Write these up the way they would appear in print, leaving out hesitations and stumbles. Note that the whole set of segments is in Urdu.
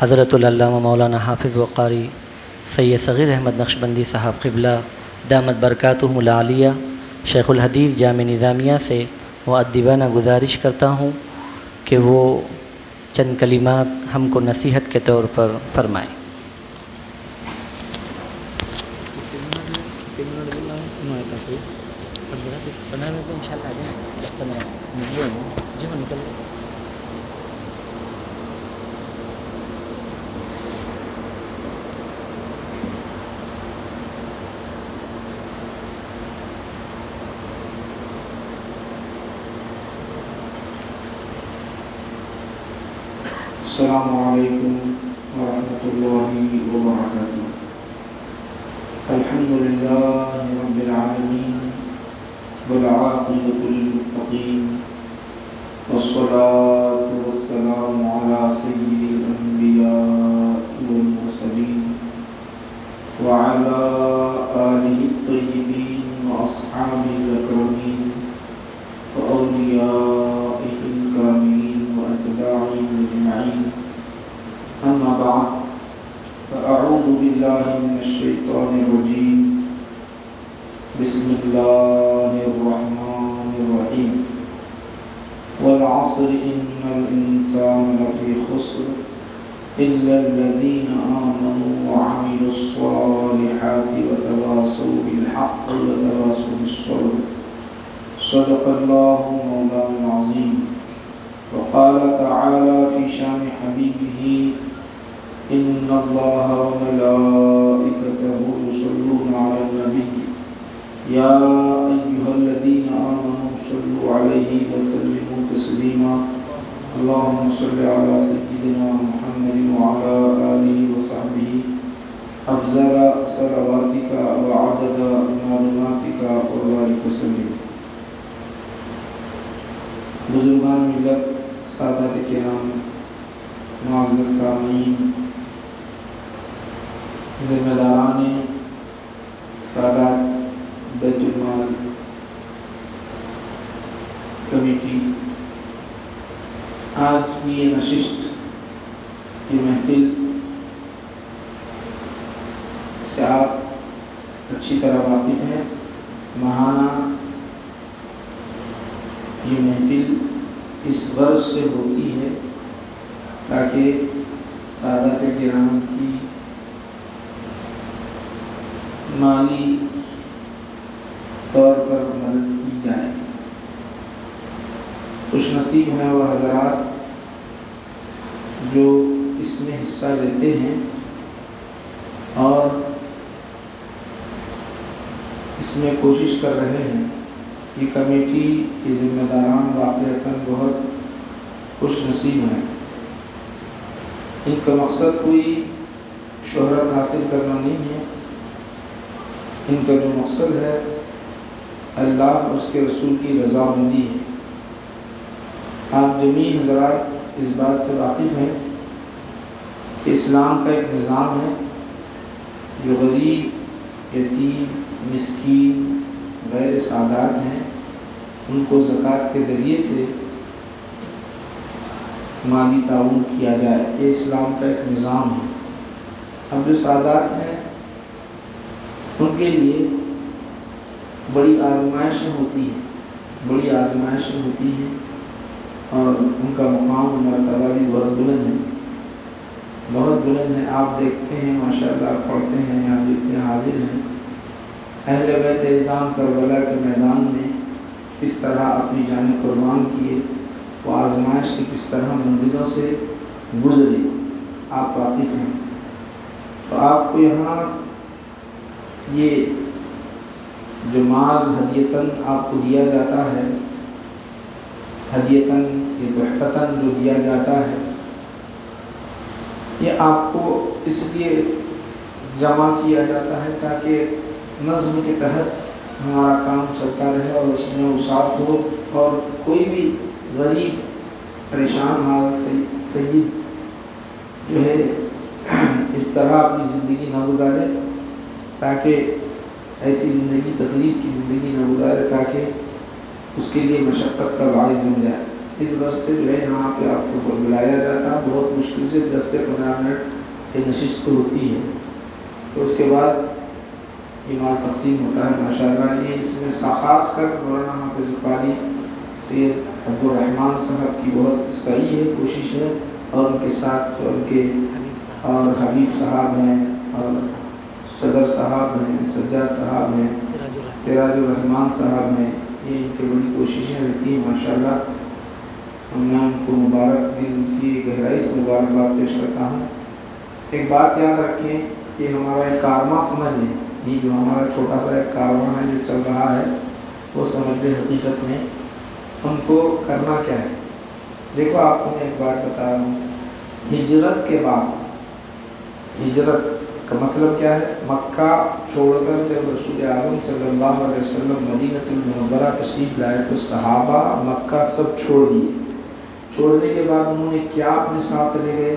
حضرت العلامہ مولانا حافظ وقاری سید صغیر احمد نقشبندی صاحب قبلہ دامت برکاتہم العالیہ شیخ الحدیث جامع نظامیہ سے مؤدبانہ گزارش کرتا ہوں کہ وہ چند کلمات ہم کو نصیحت کے طور پر فرمائیں۔ السلام علیکم ورحمۃ اللہ وبرکاتہ۔ الحمد للہ رب العالمین والعاقبۃ للمتقین والصلاة والسلام علی سید الانبیاء والمرسلین وعلی آلہ الطیبین واصحابہ الاکرمین واولیائہ الکاملین واتباعہم اجمعین، اما بعد فاعوذ باللہ من الشیطان الرجیم، بسم اللہ الرحمن الرحیم، والعصر ان الانسان لفی خسر الا الذین آمنوا وعملوا الصالحات وتواصوا بالحق وتواصوا بالصبر، صدق اللہ مولانا العظیم۔ وقال تعالی فی شان حبیبہ ان اللہ وملائکتہ یصلون علی النبی یا ایہا الذین آمنوا صلوا علیہ وسلموا تسلیما، اللہم صل علی سیدنا محمد وعلی آلہ وصحبہ افضل صلواتک وعدد معلوماتک وبارک وسلم۔ بزرگان ملت، سادات کرام، معزز سامعین، ذمہ داران سادات بیت المال کمیٹی، آج کی یہ نشست، یہ محفل سے آپ اچھی طرح واقف ہیں۔ ماہانہ یہ محفل اس غرض سے ہوتی ہے تاکہ سادات کرام کی مالی طور پر مدد کی جائے۔ خوش نصیب ہیں وہ حضرات جو اس میں حصہ لیتے ہیں اور اس میں کوشش کر رہے ہیں۔ یہ کمیٹی کے ذمہ داران واقعتاً بہت خوش نصیب ہیں۔ ان کا مقصد کوئی شہرت حاصل کرنا نہیں ہے، ان کا جو مقصد ہے اللہ اور اس کے رسول کی رضامندی ہے۔ آپ جمیع حضرات اس بات سے واقف ہیں کہ اسلام کا ایک نظام ہے جو غریب، یتیم، مسکین، غیر سادات ہیں، ان کو زکوٰۃ کے ذریعے سے مالی تعاون کیا جائے۔ یہ اسلام کا ایک نظام ہے۔ اب جو سادات ہیں ان کے لیے بڑی آزمائشیں ہوتی ہیں اور ان کا مقام و مرتبہ بھی بہت بلند ہے۔ آپ دیکھتے ہیں ماشاءاللہ، پڑھتے ہیں یہاں جتنے حاضر ہیں، اہل بیت اعظام کربلا کے میدان میں کس طرح اپنی جانیں قربان کیے، وہ آزمائش کی کس طرح منزلوں سے گزرے، آپ واقف ہیں۔ تو آپ کو یہاں یہ جو مال ہدیتاً آپ کو دیا جاتا ہے، ہدیتاً یہ تحفتاً جو دیا جاتا ہے، یہ آپ کو اس لیے جمع کیا جاتا ہے تاکہ نظم کے تحت ہمارا کام چلتا رہے اور اس میں وسعت ہو، اور کوئی بھی غریب پریشان حال سید جو ہے اس طرح اپنی زندگی نہ گزارے، تاکہ ایسی زندگی، تکلیف کی زندگی نہ گزارے تاکہ اس کے لیے مشقت کا باعث بن جائے۔ اس وجہ سے جو ہے یہاں پہ آپ کو بلایا جاتا ہے. بہت مشکل سے 10 سے 15 منٹ یہ نشست ہوتی ہے. تو اس کے بعد ایمان تقسیم ہوتا ہے. ماشاءاللہ یہ اس میں خاص کر مولانا حافظ قاری سید عبدالرحمن صاحب کی بہت صحیح ہے کوشش ہے, اور ان کے ساتھ ان کے اور حبیب صاحب ہیں, اور صدر صاحب ہیں, سجاد صاحب ہیں, سراج الرحمان صاحب ہیں. یہ ان کی بڑی کوششیں رہتی ہیں ماشاءاللہ. میں ان کو مبارک دل کی گہرائی سے مبارکباد پیش کرتا ہوں. ایک بات یاد رکھیں کہ ہمارا ایک کارواں سمجھ لیں, یہ جو ہمارا چھوٹا سا ایک کارواں ہے جو چل رہا ہے وہ سمجھ لیں حقیقت میں ہم کو کرنا کیا ہے. دیکھو آپ کو میں ایک بات بتا رہا ہوں. ہجرت کے بعد, ہجرت کا مطلب کیا ہے؟ مکہ چھوڑ کر جب رسول اعظم صلی اللہ علیہ وسلم مدینہ المنورہ تشریف لائے تو صحابہ مکہ سب چھوڑ دیے. چھوڑنے کے بعد انہوں نے کیا اپنے ساتھ لے گئے؟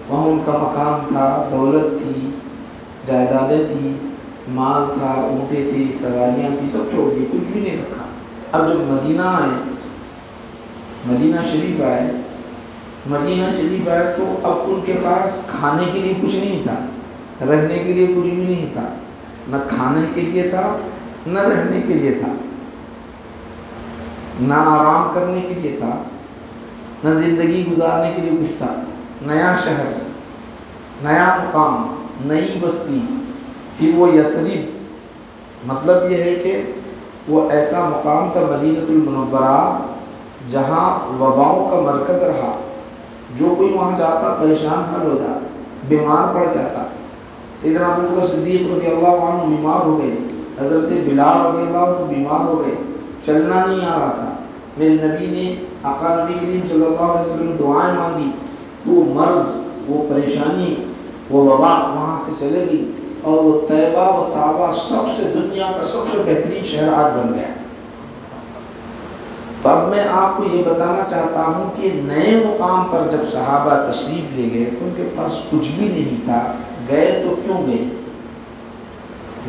وہاں ان کا مکان تھا, دولت تھی, جائیدادیں تھیں, مال تھا, اونٹیں تھی, سواریاں تھیں, سب چھوڑ دیے, کچھ بھی نہیں رکھا. اب جب مدینہ آئے, مدینہ شریف آئے تو اب ان کے پاس کھانے کے لیے کچھ نہیں تھا, رہنے کے لیے کچھ بھی نہیں تھا. نہ کھانے کے لیے تھا, نہ رہنے کے لیے تھا, نہ آرام کرنے کے لیے تھا, نہ زندگی گزارنے کے لیے کچھ تھا. نیا شہر, نیا مقام, نئی بستی. پھر وہ یثرب, مطلب یہ ہے کہ وہ ایسا مقام تھا مدینہ المنورہ جہاں وباؤں کا مرکز رہا. جو کوئی وہاں جاتا پریشان حال ہو جاتا, بیمار پڑ جاتا. سیدنا ابوبکر صدیق رضی اللہ عنہ بیمار ہو گئے, حضرت بلال رضی اللہ عنہ بیمار ہو گئے, چلنا نہیں آ رہا تھا. میرے نبی نے, آقا نبی کریم صلی اللہ علیہ وسلم نے دعائیں مانگی تو وہ مرض, وہ پریشانی, وہ وبا وہاں سے چلے گئی, اور وہ طیبہ و طابہ سب سے دنیا کا سب سے بہترین شہر آج بن گیا. تو اب میں آپ کو یہ بتانا چاہتا ہوں کہ نئے مقام پر جب صحابہ تشریف لے گئے تو ان کے پاس کچھ بھی نہیں تھا. گئے تو کیوں گئے؟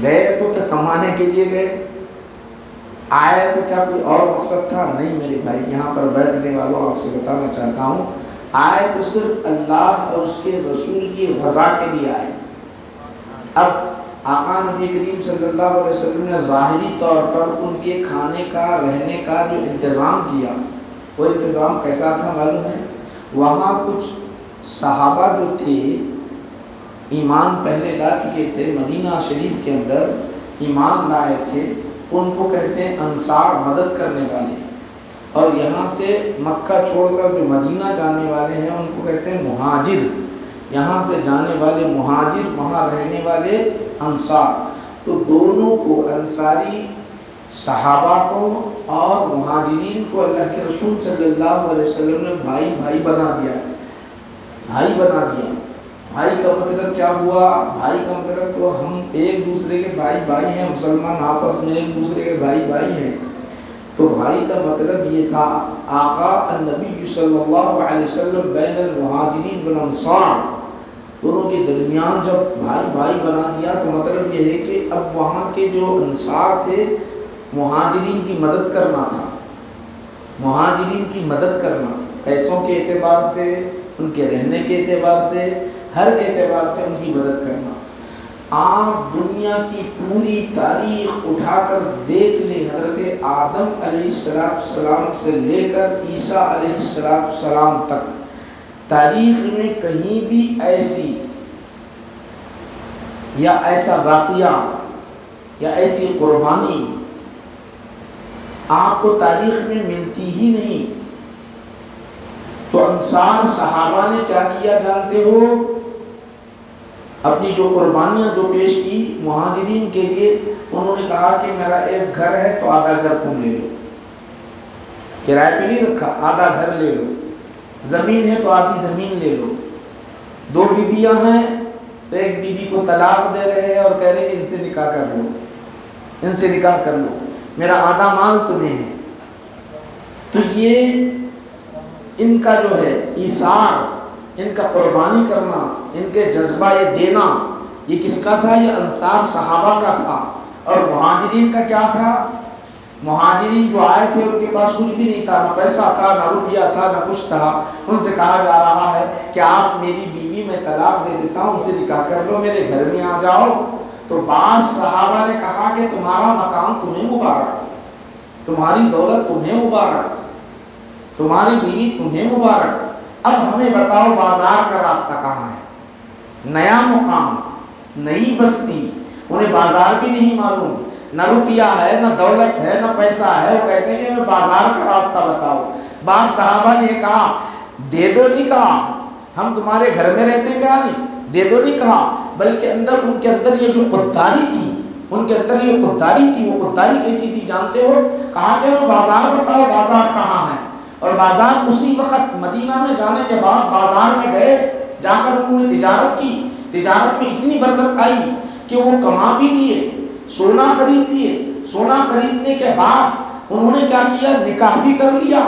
گئے تو کیا کمانے کے لیے گئے؟ آئے تو کیا کوئی اور مقصد تھا؟ نہیں میرے بھائی, یہاں پر بیٹھنے والوں آپ سے بتانا چاہتا ہوں, آئے تو صرف اللہ اور اس کے رسول کی رضا کے لیے آئے. اب آقا نبی کریم صلی اللہ علیہ وسلم نے ظاہری طور پر ان کے کھانے کا, رہنے کا جو انتظام کیا, وہ انتظام کیسا تھا معلوم ہے؟ وہاں کچھ صحابہ جو تھے ایمان پہلے لا چکے تھے, مدینہ شریف کے اندر ایمان لائے تھے, ان کو کہتے ہیں انصار, مدد کرنے والے. اور یہاں سے مکہ چھوڑ کر جو مدینہ جانے والے ہیں ان کو کہتے ہیں مہاجر. یہاں سے جانے والے مہاجر, وہاں رہنے والے انصار. تو دونوں کو, انصاری صحابہ کو اور مہاجرین کو, اللہ کے رسول صلی اللہ علیہ وسلم نے بھائی بھائی بنا دیا. بھائی بنا دیا. بھائی کا مطلب کیا ہوا؟ بھائی کا مطلب تو ہم ایک دوسرے کے بھائی بھائی ہیں, مسلمان آپس میں ایک دوسرے کے بھائی بھائی ہیں. تو بھائی کا مطلب یہ تھا, آقا النبی صلی اللہ علیہ وسلم بین المہاجرین والانصار, دونوں کے درمیان جب بھائی بھائی بنا دیا تو مطلب یہ ہے کہ اب وہاں کے جو انصار تھے مہاجرین کی مدد کرنا تھا. مہاجرین کی مدد کرنا, پیسوں کے اعتبار سے, ان کے رہنے کے اعتبار سے, ہر اعتبار سے ان کی مدد کرنا. آپ دنیا کی پوری تاریخ اٹھا کر دیکھ لیں, حضرت آدم علیہ السلام سے لے کر عیسیٰ علیہ السلام تک تاریخ میں کہیں بھی ایسی یا ایسا واقعہ یا ایسی قربانی آپ کو تاریخ میں ملتی ہی نہیں. تو انصار صحابہ نے کیا کیا جانتے ہو؟ اپنی جو قربانیاں جو پیش کی مہاجرین کے لیے, انہوں نے کہا کہ میرا ایک گھر ہے تو آدھا گھر تم لے لو, کرائے پہ نہیں رکھا, آدھا گھر لے لو. زمین ہے تو آدھی زمین لے لو. 2 بیویاں ہیں تو ایک بیوی کو طلاق دے رہے ہیں اور کہہ رہے ہیں کہ ان سے نکاح کر لو, ان سے نکاح کر لو, میرا آدھا مال تمہیں ہے. تو یہ ان کا جو ہے ایثار, ان کا قربانی کرنا, ان کے جذبہ یہ دینا, یہ کس کا تھا؟ یہ انصار صحابہ کا تھا. اور مہاجرین کا کیا تھا؟ مہاجرین جو آئے تھے ان کے پاس کچھ بھی نہیں تھا، نہ پیسہ تھا، نہ روپیہ تھا، نہ کچھ تھا. ان سے کہا جا رہا ہے کہ آپ میری بیوی میں طلاق دے دیتا ہوں، ان سے نکاح کر لو، میرے گھر میں آ جاؤ. تو بعض صحابہ نے کہا کہ تمہارا مقام تمہیں مبارک، تمہاری دولت تمہیں مبارک، تمہاری بیوی تمہیں مبارک. اب ہمیں بتاؤ بازار کا راستہ کہاں ہے؟ نیا مقام، نئی بستی، انہیں بازار بھی نہیں معلوم، نہ روپیہ ہے، نہ دولت ہے، نہ پیسہ ہے. وہ کہتے ہیں کہ ہمیں بازار کا راستہ بتاؤ. بعض صحابہ نے کہا دے دو، نہیں کہا ہم تمہارے گھر میں رہتے ہیں، کہا نہیں دے دو، نہیں کہا بلکہ ان کے اندر یہ جو خودداری تھی، ان کے اندر یہ خودداری تھی. وہ خودداری کیسی تھی جانتے ہو؟ کہا کہ ہمیں بازار بتاؤ، بازار کہاں ہے. اور بازار اسی وقت مدینہ میں جانے کے بعد بازار میں گئے، جا کر انہوں نے تجارت کی. تجارت میں اتنی برکت آئی کہ وہ کما بھی لیے، سونا خرید لیے. سونا خریدنے کے بعد انہوں نے کیا کیا؟ نکاح بھی کر لیا،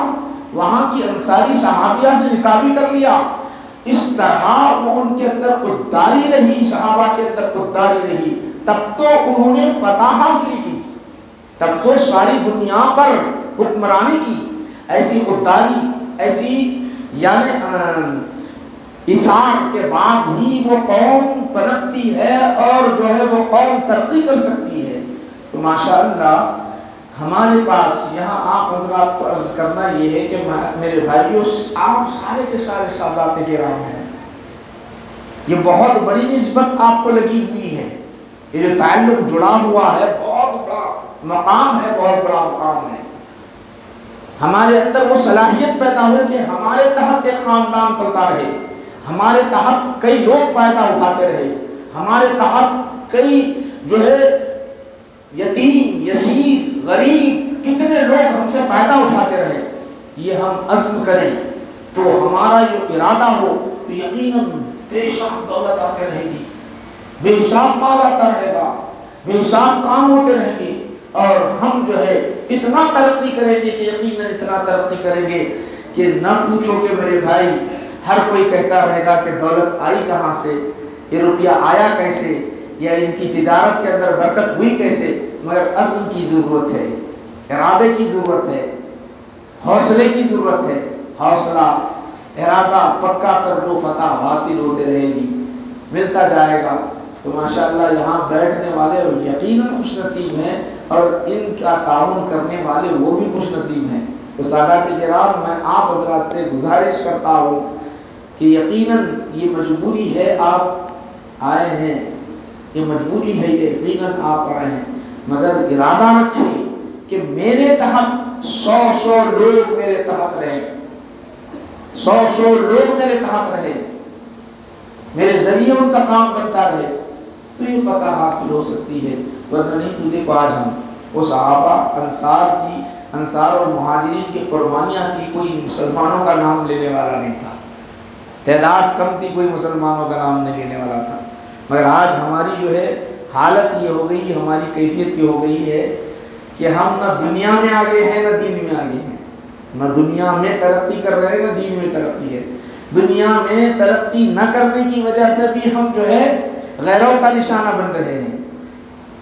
وہاں کی انصاری صحابیہ سے نکاح بھی کر لیا. اس طرح وہ ان کے اندر خودداری رہی، صحابہ کے اندر خودداری رہی. تب تو انہوں نے فتح حاصل کی، تب تو ساری دنیا پر حکمرانی کی. ایسی خودداری، ایسی یعنی اثار کے بعد ہی وہ قوم پنپتی ہے اور جو ہے وہ قوم ترقی کر سکتی ہے. تو ماشاءاللہ ہمارے پاس یہاں آپ حضرات کو عرض کرنا یہ ہے کہ میرے بھائیوں، آپ سارے کے سارے سادات کرام ہیں. یہ بہت بڑی نسبت آپ کو لگی ہوئی ہے، یہ جو تعلق جڑا ہوا ہے بہت بڑا مقام ہے، بہت بڑا مقام ہے. ہمارے اندر وہ صلاحیت پیدا ہو کہ ہمارے تحت ایک خاندان چلتا رہے، ہمارے تحت کئی لوگ فائدہ اٹھاتے رہے، ہمارے تحت کئی جو ہے یتیم، یسیر، غریب، کتنے لوگ ہم سے فائدہ اٹھاتے رہے. یہ ہم عزم کریں تو ہمارا جو ارادہ ہو تو یقیناً بے شک دولت آتے رہے گی، بے حساب مال آتا رہے گا، بے حساب کام ہوتے رہیں گے. اور ہم جو ہے اتنا ترقی کریں گے کہ یقیناً اتنا ترقی کریں گے کہ نہ پوچھو کہ میرے بھائی. ہر کوئی کہتا رہے گا کہ دولت آئی کہاں سے، یہ روپیہ آیا کیسے، یا ان کی تجارت کے اندر برکت ہوئی کیسے. مگر عزم کی ضرورت ہے، ارادے کی ضرورت ہے، حوصلے کی ضرورت ہے. حوصلہ، ارادہ پکا کر لو، فتح حاصل ہوتے رہے گی، ملتا جائے گا. تو ماشاءاللہ یہاں بیٹھنے والے یقیناً خوش نصیب ہیں، اور ان کا تعاون کرنے والے وہ بھی خوش نصیب ہیں. تو سادات کرام، میں آپ حضرات سے گزارش کرتا ہوں کہ یقیناً یہ مجبوری ہے، آپ آئے ہیں، یہ مجبوری ہے، یہ یقیناً آپ آئے ہیں. مگر ارادہ رکھیں کہ میرے تحت 100 لوگ میرے تحت رہیں، 100 لوگ میرے تحت رہے، میرے ذریعے ان کا کام بنتا رہے، تو یہ فتح حاصل ہو سکتی ہے. ورنہ نہیں تو دیکھو آج ہم وہ صحابہ انصار اور مہاجرین کی قربانیاں تھی، کوئی مسلمانوں کا نام لینے والا نہیں تھا، تعداد کم تھی، کوئی مسلمانوں کا نام نہیں لینے والا تھا. مگر آج ہماری جو ہے حالت یہ ہو گئی، ہماری کیفیت یہ ہو گئی ہے کہ ہم نہ دنیا میں آگے ہیں نہ دین میں آگے ہیں، نہ دنیا میں ترقی کر رہے ہیں نہ دین میں ترقی ہے. دنیا میں ترقی نہ کرنے کی وجہ سے بھی ہم جو ہے غیروں کا نشانہ بن رہے ہیں،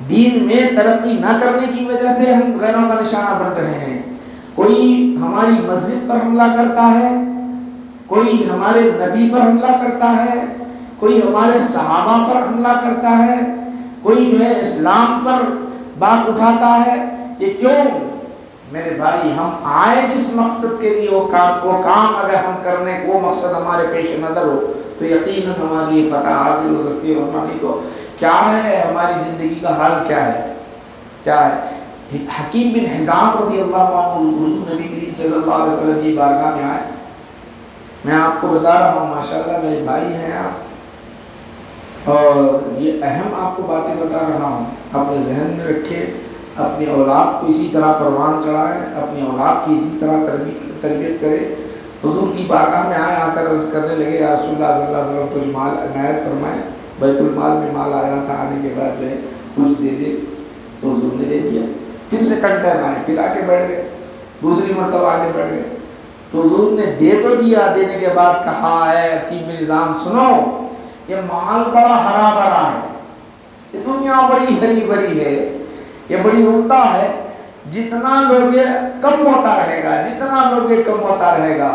دین میں ترقی نہ کرنے کی وجہ سے ہم غیروں کا نشانہ بن رہے ہیں. کوئی ہماری مسجد پر حملہ کرتا ہے، کوئی ہمارے نبی پر حملہ کرتا ہے، کوئی ہمارے صحابہ پر حملہ کرتا ہے، کوئی جو ہے اسلام پر بات اٹھاتا ہے. یہ کیوں؟ میرے بھائی، ہم آئے جس مقصد کے لیے، وہ کام اگر ہم کرنے، وہ مقصد ہمارے پیش نظر ہو تو یقیناً ہماری فتح حاصل ہو سکتی ہے. ورنہ نہیں تو کیا ہے ہماری زندگی کا حال، کیا ہے، کیا ہے. حکیم بن حزام رضی اللہ عنہ حضور نبی کریم صلی اللہ علیہ وسلم کی بارگاہ میں آئے. میں آپ کو بتا رہا ہوں، ماشاءاللہ میرے بھائی ہیں آپ، اور یہ اہم آپ کو باتیں بتا رہا ہوں، اپنے ذہن میں رکھے، اپنی اولاد کو اسی طرح پروان چڑھائیں، اپنی اولاد کی اسی طرح تربیت کرے. حضور کی بارگاہ میں آئے، آ کر عرض کرنے لگے یا رسول اللہ صلی اللہ علیہ وسلم کچھ مال عنایت فرمائیں. بیت المال میں مال آیا تھا، آنے کے بعد جو ہے کچھ دے دے. تو حضور نے دے دیا. پھر سیکنڈ ٹائم آئے، پھر آ کے بیٹھ گئے، دوسری مرتبہ آ کے بیٹھ گئے. تو حضور نے دے تو دیا، دینے کے بعد کہا ہے حکیم نظام سنو، یہ مال بڑا ہرا بھرا ہے، یہ دنیا بڑی ہری بھری ہے، یہ بڑی عمدہ ہے، جتنا لوگے کم ہوتا رہے گا، جتنا لوگے کم ہوتا رہے گا.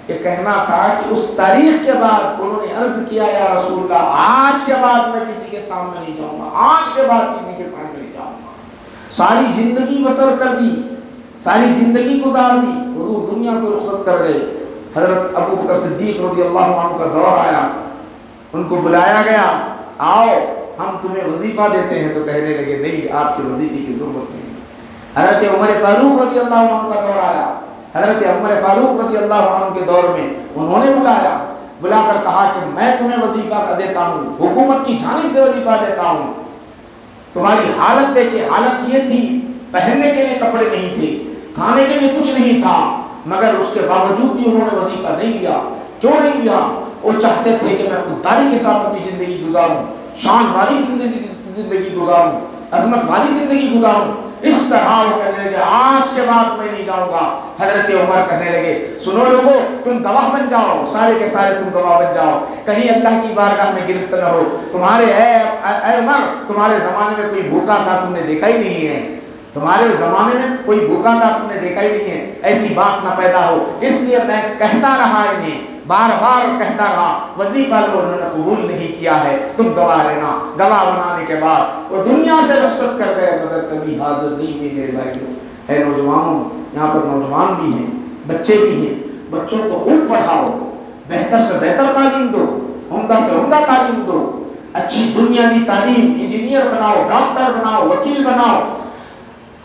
یہ کہنا تھا کہ اس تاریخ کے بعد انہوں نے عرض کیا یا رسول اللہ آج کے بعد میں کسی کے سامنے نہیں جاؤں گا، آج کے بعد کسی کے سامنے نہیں جاؤں گا. ساری زندگی بسر کر دی، ساری زندگی گزار دی، حضور دنیا سے رخصت کر گئے. حضرت ابو بکر صدیق رضی اللہ عنہ کا دور آیا، ان کو بلایا گیا، آؤ ہم تمہیں وظیفہ دیتے ہیں. تو کہنے لگے نہیں، آپ کے وظیفے کی ضرورت نہیں. حضرت عمر فاروق رضی اللہ عنہ کا دور آیا، حضرت عمر فاروق رضی اللہ عنہ کے دور میں انہوں نے بلا کر کہا کہ میں تمہیں وظیفہ دیتا ہوں، حکومت کی جانب سے وظیفہ دیتا ہوں. تمہاری حالت دیکھیں، حالت یہ تھی پہننے کے لیے کپڑے نہیں تھے، کھانے کے لیے کچھ نہیں تھا، مگر اس کے باوجود بھی انہوں نے وظیفہ نہیں لیا. کیوں نہیں لیا؟ وہ چاہتے تھے کہ میں خودداری کے ساتھ اپنی زندگی گزاروں، شان والی زندگی گزاروں، عظمت والی زندگی گزاروں. اس طرح وہ کہنے لگے آج کے بعد میں نہیں جاؤں گا. حضرت عمر کہنے لگے سنو لوگو، تم گواہ بن جاؤ، سارے کے سارے تم گواہ بن جاؤ، کہیں اللہ کی بارگاہ میں گرفت نہ ہو. تمہارے اے عمر، تمہارے زمانے میں کوئی بھوکا تھا تم نے دیکھا ہی نہیں ہے، تمہارے زمانے میں کوئی بھوکا تھا تم نے دیکھا ہی نہیں ہے، ایسی بات نہ پیدا ہو. اس لیے میں کہتا رہا انہیں، بار بار کہتا رہا، وظیفہ لو، انہوں نے قبول نہیں کیا ہے، تم گواہ رہنا. گواہ بنانے کے بعد وہ دنیا سے رخصت کر گئے، مگر کبھی حاضر نہیں ہوئے. میرے بھائیوں، اے نوجوانوں، یہاں پر نوجوان بھی ہیں، بچے بھی ہیں، بچوں کو خوب پڑھاؤ، بہتر سے بہتر تعلیم دو، عمدہ سے عمدہ تعلیم دو، اچھی بنیادی تعلیم، انجینئر بناؤ، ڈاکٹر بناؤ، وکیل بناؤ،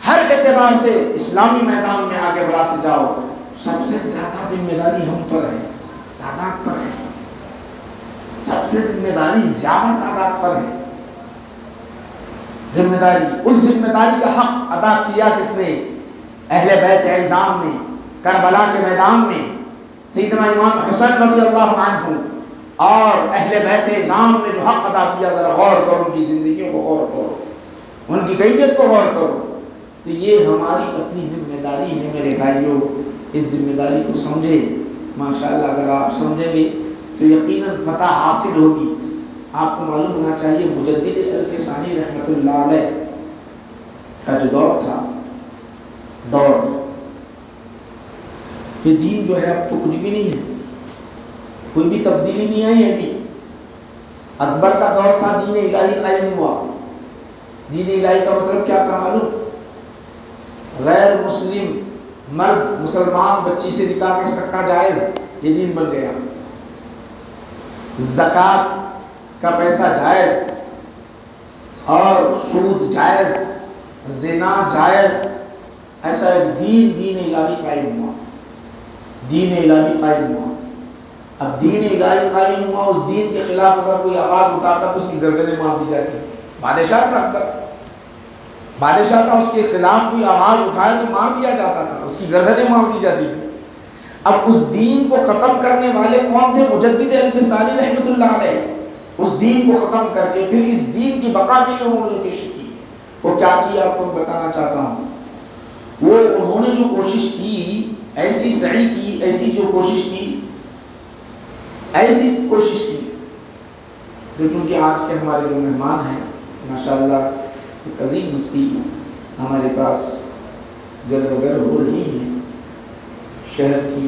ہر اعتبار سے اسلامی میدان میں آگے بڑھاتے جاؤ. سب سے زیادہ ذمہ داری ہم پر ہے، سادات پر ہے. سب سے ذمہ داری زیادہ سادات پر ہے. ذمہ داری، اس ذمہ داری کا حق ادا کیا کس نے؟ اہل بیت اعظام نے. کربلا کے میدان میں سیدنا امام حسین رضی اللہ عنہ اور اہل بیت اعظام نے جو حق ادا کیا، ذرا غور کرو، ان کی زندگیوں کو غور کرو، ان کی کیفیت کو غور کرو. تو یہ ہماری اپنی ذمہ داری ہے میرے بھائیوں. اس ذمہ داری کو سمجھے، ماشاءاللہ اگر آپ سمجھیں گے تو یقیناً فتح حاصل ہوگی. آپ کو معلوم ہونا چاہیے مجدد الف ثانی رحمۃ اللہ علیہ کا جو دور تھا، یہ دین جو ہے اب تو کچھ بھی نہیں ہے، کوئی بھی تبدیلی نہیں آئی ابھی. اکبر کا دور تھا، دین الہی قائم ہوا. دین الہی کا مطلب کیا تھا معلوم؟ غیر مسلم مرد مسلمان بچی سے نکاح کر سکتا جائز، یہ دین بن گیا. زکوٰۃ کا پیسہ جائز اور سود جائز، زنا جائز. ایسا ایک دین الہی قائم ہوا، دین الہی قائم ہوا. اب دین الہی قائم ہوا، اس دین کے خلاف اگر کوئی آواز اٹھاتا تو اس کی گردنیں مار دی جاتی تھی. بادشاہ تھا اکبر، بادشاہ تھا، اس کے خلاف کوئی آواز اٹھائے تو مار دیا جاتا تھا، اس کی گردنیں مار دی جاتی تھی. اب اس دین کو ختم کرنے والے کون تھے؟ مجدد الف ثانی رحمۃ اللہ علیہ. اس دین کو ختم کر کے پھر اس دین کی بقا کے لیے انہوں نے جو کوشش کی، وہ کیا کی آپ کو بتانا چاہتا ہوں. وہ انہوں نے جو کوشش کی، ایسی سعی کی، ایسی کوشش کی جو چونکہ آج کے ہمارے جو مہمان ہیں ماشاءاللہ ایک عظیم ہستی ہمارے پاس گرد وگر ہو رہی ہیں، شہر کی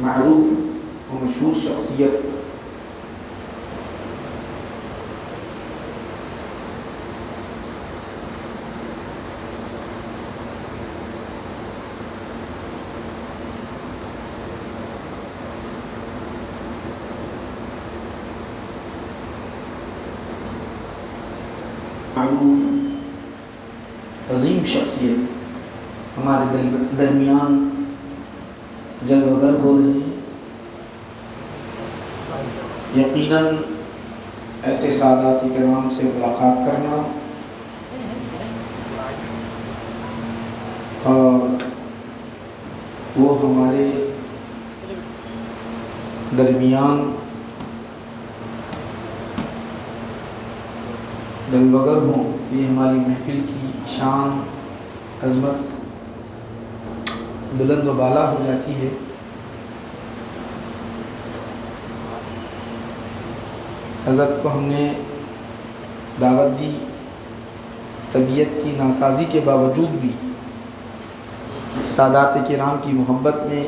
معروف و مشہور شخصیت عظیم شخصیت ہمارے درمیان جلوہ گر ہو رہے ہیں. یقیناً ایسے سادات کرام سے ملاقات کرنا اور وہ ہمارے درمیان جلوہ گر ہوں، یہ ہماری محفل کی شان، عظمت بلند و بالا ہو جاتی ہے. حضرت کو ہم نے دعوت دی، طبیعت کی ناسازی کے باوجود بھی سادات کرام کی محبت میں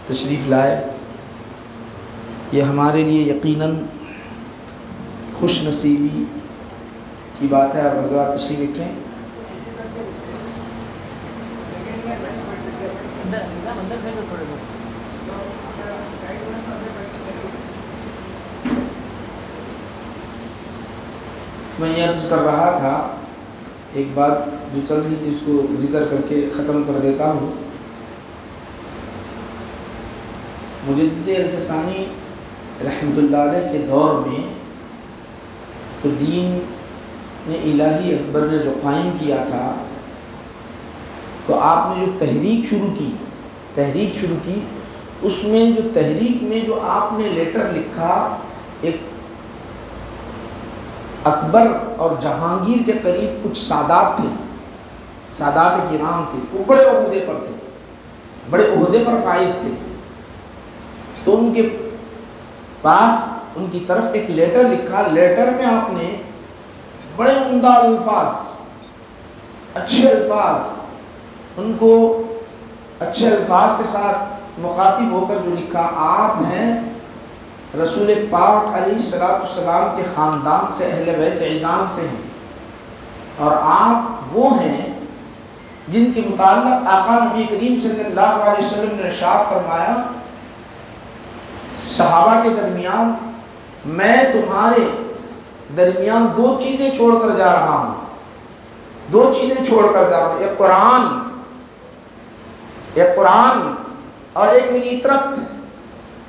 تشریف لائے، یہ ہمارے لیے یقیناً خوش نصیبی کی بات ہے۔ آپ حضرات تشریف رکھیں۔ میں یہ عرض کر رہا تھا، ایک بات جو چل رہی تھی اس کو ذکر کر کے ختم کر دیتا ہوں۔ مجدد الفسانی رحمۃ اللہ علیہ کے دور میں تو دین الہی اکبر نے جو قائم کیا تھا، تو آپ نے جو تحریک شروع کی اس میں جو تحریک میں جو آپ نے لیٹر لکھا، ایک اکبر اور جہانگیر کے قریب کچھ سادات تھے، سادات کرام تھے، وہ بڑے عہدے پر تھے، بڑے عہدے پر فائز تھے، تو ان کے پاس ان کی طرف ایک لیٹر لکھا۔ لیٹر میں آپ نے بڑے عمدہ الفاظ، اچھے الفاظ، ان کو اچھے الفاظ کے ساتھ مخاطب ہو کر جو لکھا، آپ ہیں رسول پاک علیہ السلام کے خاندان سے، اہل بیت عظام سے ہیں، اور آپ وہ ہیں جن کے متعلق آقا نبی کریم صلی اللہ علیہ وسلم نے ارشاد فرمایا، صحابہ کے درمیان میں تمہارے درمیان دو چیزیں چھوڑ کر جا رہا ہوں، ایک قرآن اور ایک میری اطرت۔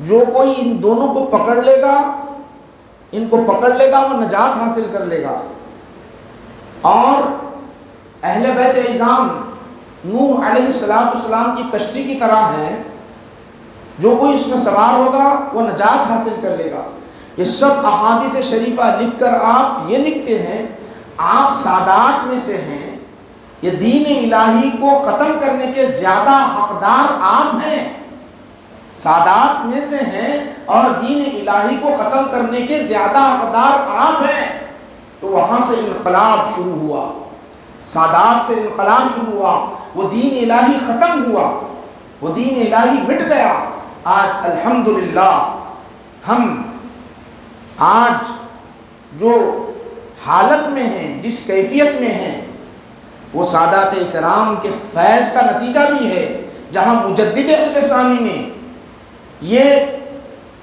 جو کوئی ان دونوں کو پکڑ لے گا وہ نجات حاصل کر لے گا، اور اہل بیت عظام نوح علیہ السلام کی کشتی کی طرح ہیں، جو کوئی اس میں سوار ہوگا وہ نجات حاصل کر لے گا۔ یہ سب احادیث شریفہ لکھ کر آپ یہ لکھتے ہیں، آپ سادات میں سے ہیں، یہ دین الہی کو ختم کرنے کے زیادہ حقدار آپ ہیں، سادات میں سے ہیں اور دین الہی کو ختم کرنے کے زیادہ حقدار آپ ہیں۔ تو وہاں سے انقلاب شروع ہوا، سادات سے انقلاب شروع ہوا، وہ دین الہی ختم ہوا، وہ دین الہی مٹ گیا۔ آج الحمدللہ ہم آج جو حالت میں ہیں، جس کیفیت میں ہیں، وہ سادات کرام کے فیض کا نتیجہ بھی ہے۔ جہاں مجدد الفسانی نے یہ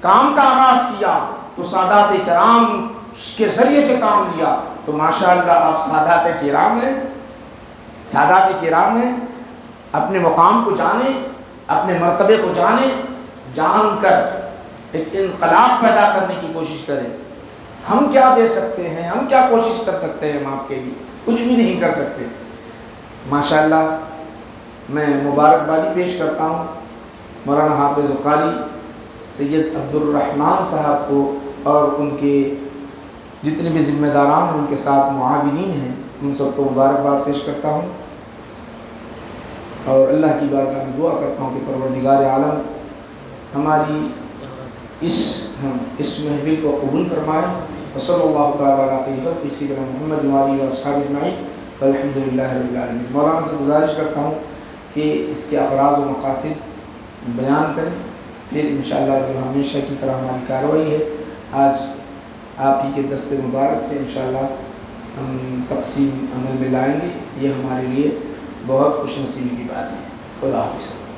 کام کا آغاز کیا تو سادات کرام کے ذریعے سے کام لیا، تو ماشاءاللہ آپ سادات کرام ہیں۔ اپنے مقام کو جانیں، اپنے مرتبے کو جان کر ایک انقلاب پیدا کرنے کی کوشش کریں۔ ہم کیا دے سکتے ہیں، ہم کیا کوشش کر سکتے ہیں ہم آپ کے لیے؟ کچھ بھی نہیں کر سکتے۔ ماشاءاللہ میں مبارکبادی پیش کرتا ہوں مولانا حافظ قاری سید عبدالرحمن صاحب کو، اور ان کے جتنے بھی ذمہ داران ہیں، ان کے ساتھ معاونین ہیں، ان سب کو مبارکباد پیش کرتا ہوں، اور اللہ کی بارگاہ میں دعا کرتا ہوں کہ پروردگار عالم ہماری اس محفل کو قبول فرمائے۔ وصلی اللہ تعالیٰ علیہ خیر خلقہ سیدنا محمد وآلہ وصحبہ اجمعین والحمدللہ رب العالمین۔ مولانا سے گزارش کرتا ہوں کہ اس کے اغراض و مقاصد بیان کریں، پھر انشاءاللہ جو ہمیشہ کی طرح ہماری کارروائی ہے، آج آپ ہی کے دست مبارک سے انشاءاللہ ہم تقسیم عمل میں لائیں گے۔ یہ ہمارے لیے بہت خوش نصیبی کی بات ہے۔ خدا حافظ۔